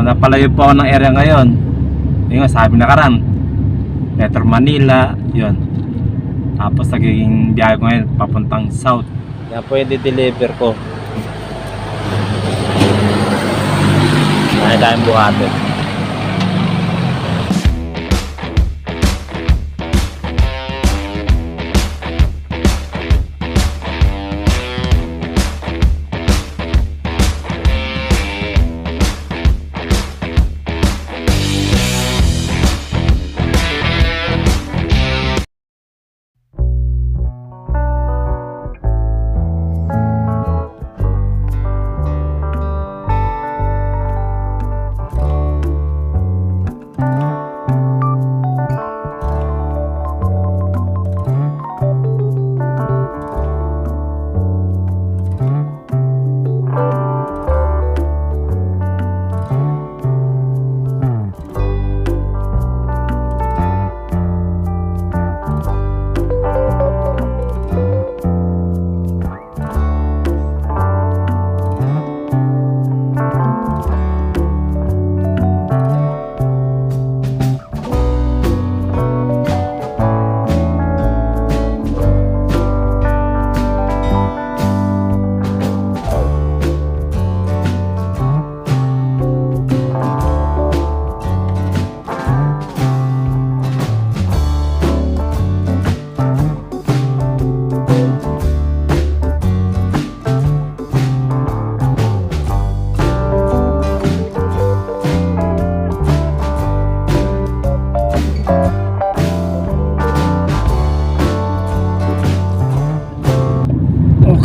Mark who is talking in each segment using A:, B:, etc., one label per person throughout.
A: napalayo po ako ng area ngayon. Yun nga, sabi nakaraan Metro Manila, yun. Tapos nagiging biyahe ko ngayon papuntang south. Yan po yung di-deliver ko. Ay tayong buhatin.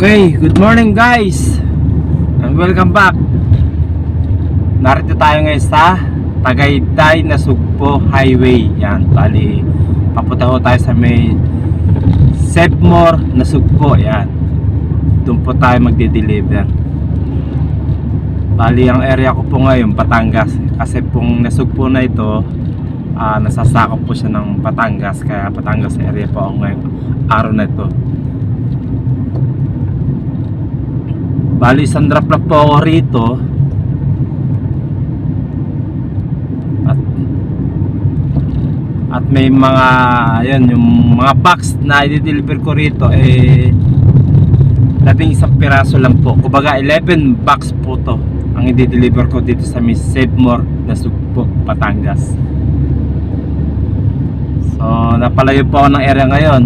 A: Okay, good morning guys and welcome back. Narito tayo ngayon sa Tagaytay Nasugpo Highway. Yan, bali papunta ho tayo sa may Sevmore Nasugpo. Yan, doon po tayo magde-deliver. Bali ang area ko po ngayon Batangas. Kasi pong Nasugpo na ito nasasakop po siya ng Batangas. Kaya Batangas area po ako ngayon araw na ito. Bali isang drop na po ako rito. At may mga ayun, yung mga box na i-deliver ko rito labing isang piraso lang po. Kumbaga 11 box po to ang i-deliver ko dito sa Miss Sevmore Nasugpo, Batangas. So napalayo po ako ng area ngayon.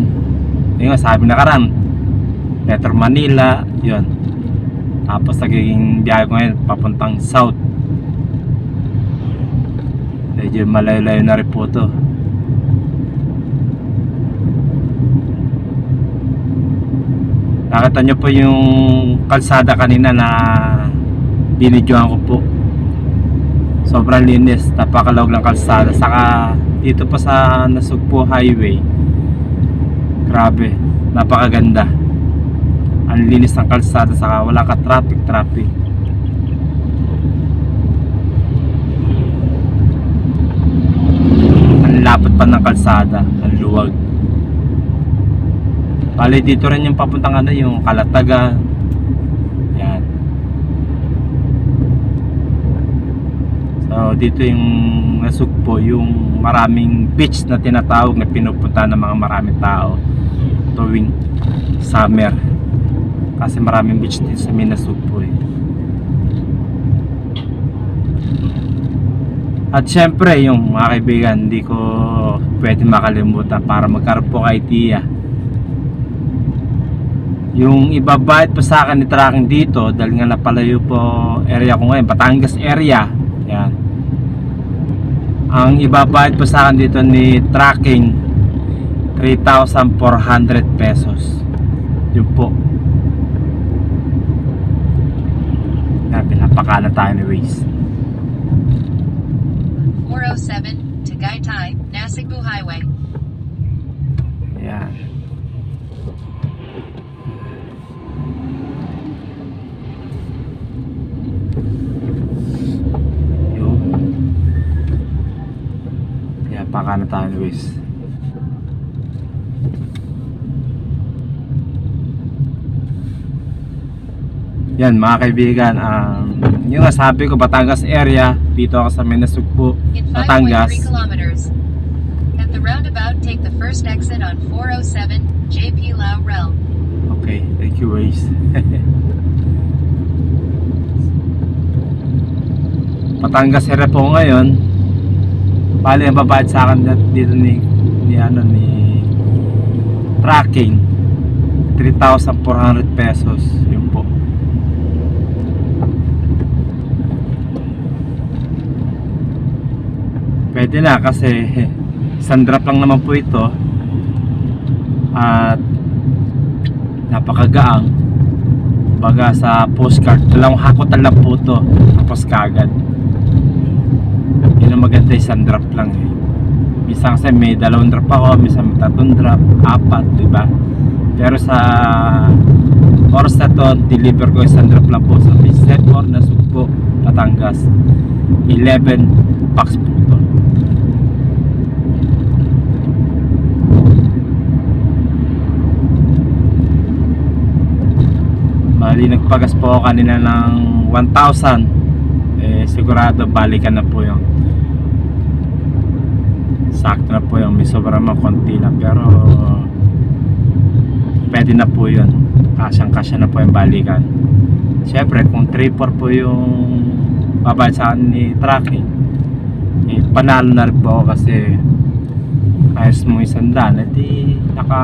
A: Yun nga, sabi nakaraan Metro Manila, yun. Tapos nagiging biyahe ko ngayon papuntang south. Medyo malayo-layo na rin po to. Nakita nyo po yung kalsada kanina na binidyohan ko po. Sobrang linis, napakalawag ng kalsada. Saka dito pa sa Nasugpo Highway, grabe, napakaganda. Ang linis ng kalsada, saka wala ka traffic. Ang lapad pa ng kalsada, ang luwag. Bali dito rin yung papuntang yung Kalatagan. Yan. So dito yung Nasugpo, yung maraming beach na tinatawag na pinupunta ng mga maraming tao tuwing summer. Kasi maraming beach dito sa Nasugpo At syempre yung mga kaibigan, hindi ko pwede makalimutan para magkaroon po kay Tia. Yung ibabayad po sa akin ni tracking dito, dahil nga napalayo po area ko ngayon, Batangas area. Yan. Ang ibabayad po sa akin dito ni tracking 3,400 pesos. Yun po. Pinapakala tayo ni Waze.
B: 407 Tagaytay Nasugpo Highway.
A: Yan. Yun. Pinapakala tayo ni Waze. Yan mga kaibigan, Yung nga sabi ko, Batangas area. Dito ako sa Menasugbo,
B: In 5.3
A: Batangas.
B: kilometers. At the roundabout, take the first exit on 407, JP Lao Rel.
A: Okay, thank you Waze. Batangas area po ngayon. Bali ang babayad sa akin dito ni tracking 3,400 pesos. Yun po. Pwede na kasi isang drop lang naman po ito at napakagaang. Baga sa postcard, dalawang hakotan lang po ito tapos kagad. Yun ang maganda, isang drop lang eh. Minsan kasi may dalawang drop ako, minsan may tatlong drop, apat, diba? Pero sa oras na to, deliver ko isang drop lang po sa Setmore na Sugbo, Batangas. 11 packs po ito. Bali nagpagas po ako kanina ng 1,000. Sigurado balikan na po yung sakto na po yung may sobra mga konti lang, pero pwede na po yun, kasyang kasya na po yung balikan. Syempre kung 3-4 po yung babayad sa akin ni tracking, panalo na rin po ako kasi ayos mo 100, edi naka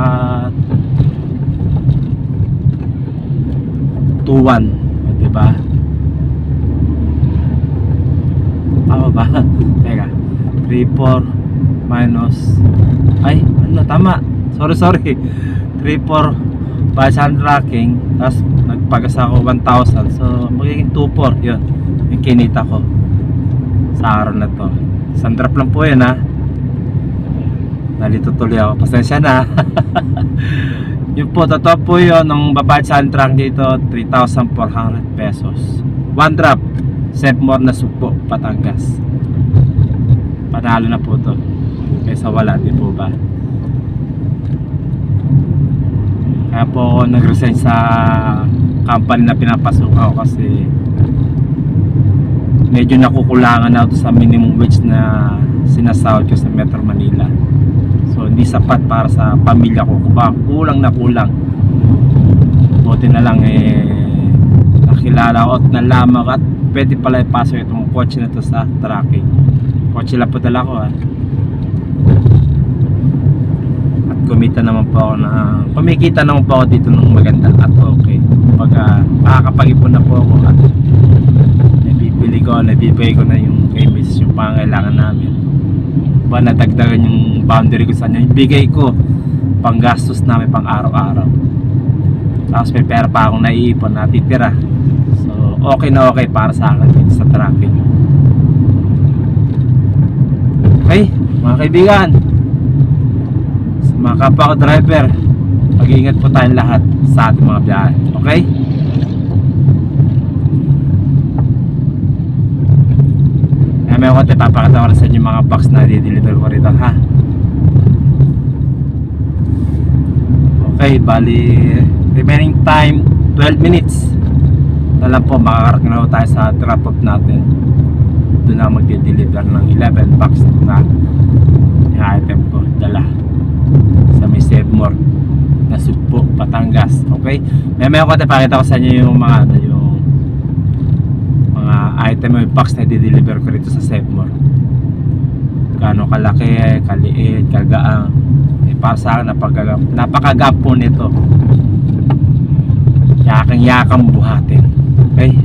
A: 2-1, diba? Tama ba? Teka, 3-4 minus, ay ano, tama, sorry 3-4 bayad sa tracking, tapos nagpagas ako 1,000, so magiging 2-4 yun yung kinita ko sa araw na to. Isang drop lang po yun ha, nalito tuloy ako, pasensya na. Yun po, totoo po yun, nung babayad sa tracking dito 3,400 pesos, one drop. Setmore na Sugbo, Batangas. Panalo na po to kaysa wala, di po ba? Kaya po ako nag-resign sa company na pinapasukan ko kasi medyo nakukulangan na sa minimum wage na sinasahod ko sa Metro Manila. So hindi sapat para sa pamilya ko, kulang na kulang. Buti na lang nakilala ko at nalaman at pwede pala ipasok itong kotse na to sa tracking. Kotse lang po dala ko ha. At kumikita naman po ako dito ng maganda at okay. Pag makakapag-ipon na po ako at nabibigay ko na yung kay miss yung pangailangan namin. Ba nadagdagan yung boundary ko sa kanya, ibigay ko pang gastos namin pang araw-araw. Tapos may pera pa akong naiipon na titira. So okay na okay para sa akin dito sa tracking. Okay, mga kaibigan, sa mga kapwa ko driver, mag-iingat po tayong lahat sa ating mga biyahe. Okay? May konti papakita ko rin sa inyo mga box na di-deliver ko rito ha. Okay, bali remaining time 12 minutes na lang po, makakarating na tayo sa drop off natin. Doon na magde-deliver ng 11 box na yung item ko dala sa may Setmore na Sugbo, Batangas. Okay, may konti pakita ko sa inyo yung mga item o box na i-deliver ko rito sa Setmore. Gaano kalaki, kaliit, kagaang. Para sa akin napakagap po nito. Yakang buhatin. Okay?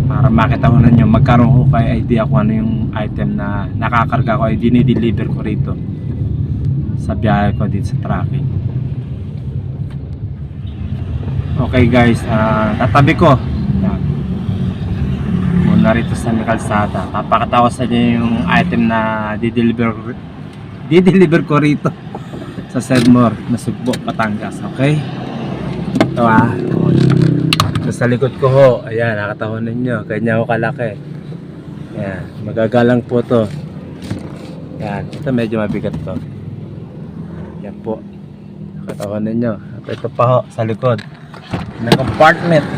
A: Para makita mo na nyo, magkaroon ko kayo idea kung ano yung item na nakakarga ko ay dinideliver ko rito sa biyahe ko dito sa tracking. Okay guys, tatabi ko narito sa kalsada. Papakatawa sa inyo yung item na di-deliver ko rito sa Setmore na Sugbo, Batangas. Okay? Ito ito sa likod ko ho. Ayan, nakatawa ninyo. Kanya ako kalaki. Ayan, magagalang po to. Ayan, ito medyo mabigat to. Ayan po, nakatawa ninyo. At ito pa ho sa likod na compartment.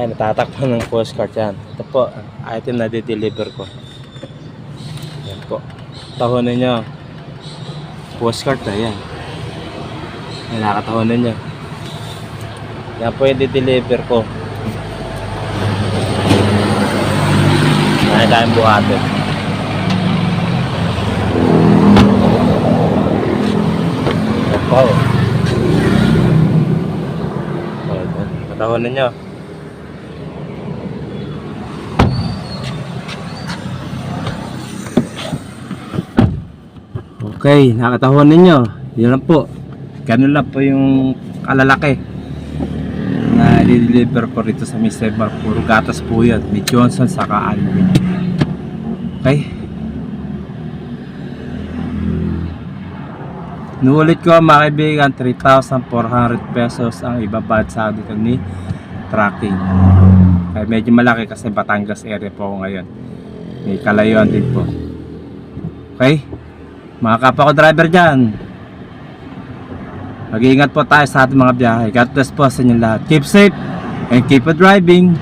A: Ay, natatakpan ng postcard yan. Ito po, item na di-deliver ko. Yan po. Tahonan nyo. Postcard na yan. Ay, nakatahonan nyo. Yan po yung di-deliver ko. Ay, kayang buhatin. Yan po. Tahonan nyo. Okay, nakatahon ninyo. Yun lang po. Ganun lang po yung kalalaki na i-deliver ko rito sa Mr. Bar. Puro gatas po yan. May Johnson saka Alvin. Okay. Nuulit ko mga kaibigan, 3,400 pesos ang ibabad sa dito ni tracking. Kaya medyo malaki kasi Batangas area po ako ngayon. May kalayuan din po. Okay. Mga kapwa ko driver dyan, mag-iingat po tayo sa ating mga biyahe. God bless po sa inyo lahat. Keep safe and keep on driving.